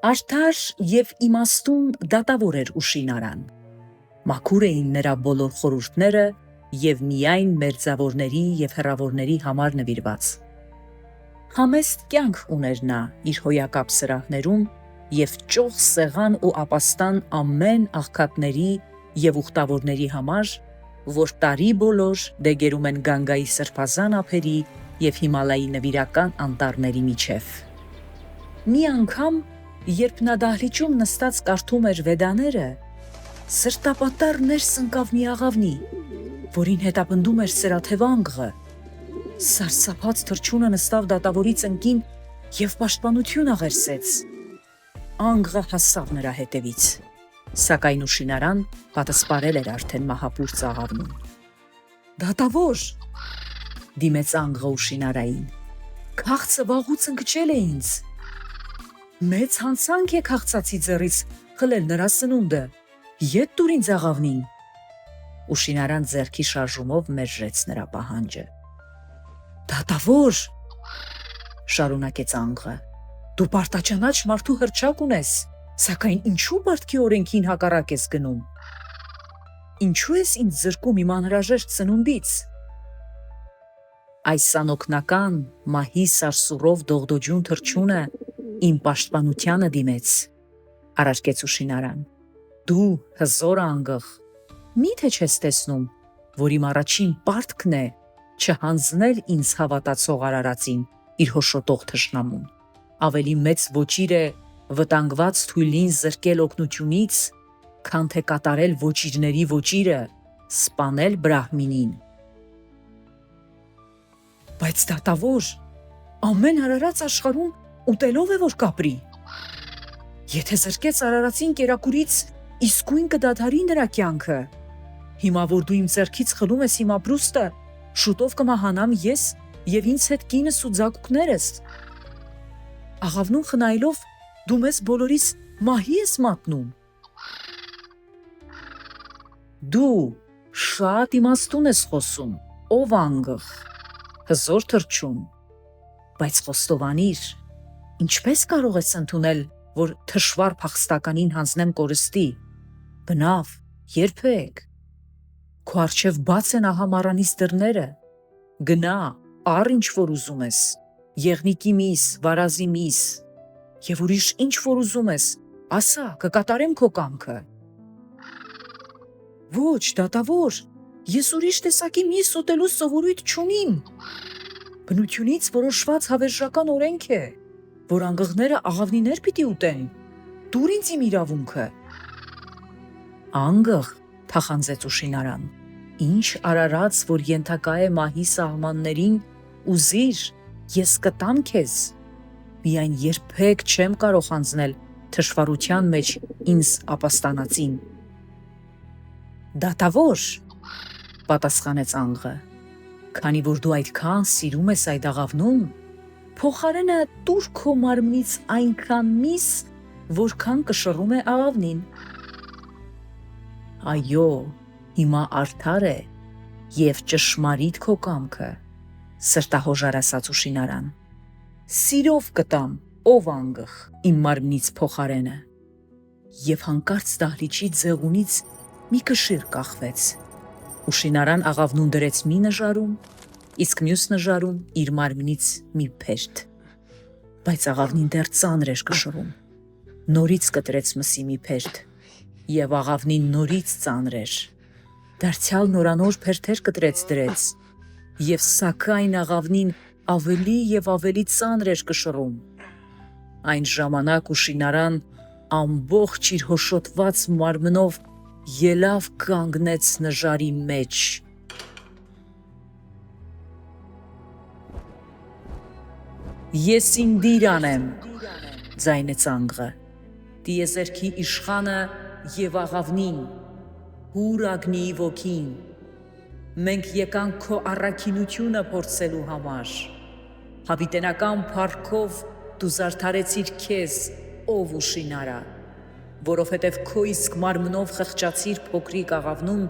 Արդար եւ իմաստուն դատավոր էր Ուշինարան։ Մաքուր էին նրա բոլոր խորհուրդները եւ միայն մերձավորների եւ հեռավորների համար նվիրված։ Համեստ կյանք ուներ նա իր հոյակապ սրահներում եւ ճոխ սեղան ու ապաստան ամեն աղքատների եւ ուխտավորների համար, որ տարի բոլոր դեգերում են Գանգայի սրբազան ափերի եւ Հիմալայի նվիրական անտառների միջև։ Մի անգամ, երբ նա դահլիճում նստած կարդում էր վեդաները, սրտապատառ ներս ընկավ մի աղավնի, որին հետապնդում էր սրաթև անգղը։ Սարսափած թռչունը նստավ դատավորի ծնկին եւ պաշտպանություն աղերսեց։ Անգղը հասավ նրա հետևից, սակայն Ուշինարան պատասպարել էր արդեն մահապուրծ աղավնուն։ «Դատավոր», դիմեց անգղը Ուշինարային, «քաղցը վաղուց ընկճել է ինձ։ Մեծ հանցանք է քաղցածի ձեռից խլել նրա սնունդը, ետ տուր ինձ աղավնին»։ Ուշինարան ձեռքի շարժումով մերժեց նրա պահանջը։ «Դատավոր», շարունակեց անգղը, «դու պարտաճանաչ մարդու հռչակ ունես, սակայն ինչու պարտքի օրենքին հակառակ ես գնում։ Ինչու ես ինձ զրկում իմ անհրաժեշտ սնունդից»։ Այս անօգնական մահի սարսուռով դողդոջուն թռչունը իմ պաշտպանությանը դիմեց, առարկեց Ուշինարան։ Դու հզոր անգղ, մի՞թե չես տեսնում, որ իմ առաջին պարտքն է չհանձնել ինձ հավատացող արարածին իր հոշոտող թշնամուն։ Ավելի մեծ ոճիր է վտանգված թույլին զրկել օգնությունից, քան թե կատարել ոճիրների ոճիրը, սպանել բրահմինին։ Բայց դատավոր, ամեն արարած աշխարհում ուտելով է որ կապրի։ Եթե զրկեց արարածին կերակուրից, իսկույն կդադարի նրա կյանքը։ Հիմա որ դու իմ ձեռքից խլում ես իմ ապրուստը, շուտով կմահանամ ես եւ ինձ հետ կինս ու ձագուկներս։ Աղավնուն խնայելով դու մեզ բոլորիս մահի ես մատնում։ Դու շատ իմաստուն ես խոսում, ով անգղ, հզոր թռչուն, բայց խոստովանիր, ինչպես կարող ես ընդունել, որ թշվառ փախստականին հանձնեմ կորստի։ Բնավ, երբեք։ Քո առջև բաց են ահա մառանից դռները։ Գնա, առ ինչ որ ուզում ես, եղնիկի միս, վարազի միս, եւ ուրիշ ինչ որ ուզում ես, ասա, կկատարեմ քո կամքը։ Ոչ, դատավոր, ես ուրիշ տեսակի միս ուտելու սովորույթ չունիմ։ Բնությունից որոշված հավերժական օրենք է, որ անգղները աղավնիներ պիտի ուտեն։ Դուր ինձ իմ իրավունքը։ Անգղ, թախանձեց Ուշինարան, ինչ արարած, որ ենթակա է մահի սահմաններին, ուզիր, ես կտամ քեզ։ Միայն երբեք չեմ կարող հանձնել թշվառության մեջ ինձ ապաստանածին։ Դատավոր, պատասխանեց անգղը, քանի որ դու այդքան սիրում ես այդ աղավնուն, փոխարենը տուր քո մարմնից այնքան միս, որքան կշռում է աղավնին։ Այո, հիմա արդար է եւ ճշմարիտ քո կամքը, սրտահոժար ասաց Ուշինարան։ Սիրով կտամ, ով անգղ, իմ մարմնից փոխարենը։ Եվ հանկարծ դահլիճի ձեղունից մի կշիռ կախվեց։ Ուշինարան աղավնուն դրեց մի նժարում, իսկ մյուս նժարում իր մարմնից մի փերթ։ Բայց աղավնին դեռ ծանր էր կշռում։ Նորից կտրեց մսի մի փերթ, եւ աղավնին նորից ծանր էր։ Դարձյալ նորանոր փերթեր կտրեց դրեց, եւ սակայն աղավնին ավելի եւ ավելի ծանր էր կշռում։ Այն ժամանակ Ուշինարան ամբողջ իր հոշոտված մարմնով ելավ կանգնեց նժարի մեջ։ Ես ինդիր անեմ, ձայնեց անգղը, տիեզերքի իշխանը եւ աղավնին, հուր ագնիի ոգին, մենք եկանք քո առաքինությունը փորձելու համար, հավիտենական փառքով դու զարդարեցիր քեզ, ով Ուշինարա, որովհետև քո իսկ մարմնով խղճացիր փոքրիկ աղավնուն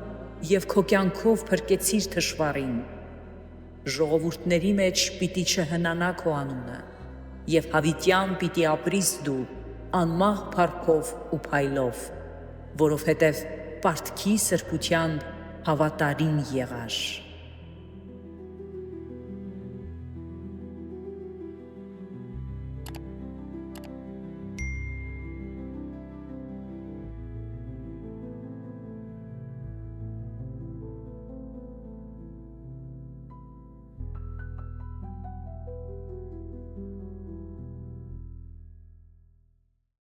եւ քո կյանքով փրկեցիր թշվառին։ Ժողովուրդների մեջ պիտի չհնանա քո անունը, եւ հավիտյան պիտի ապրիս դու անմահ փառքով ու փայլով, որովհետև պարտքի սրբության հավատարիմ եղար։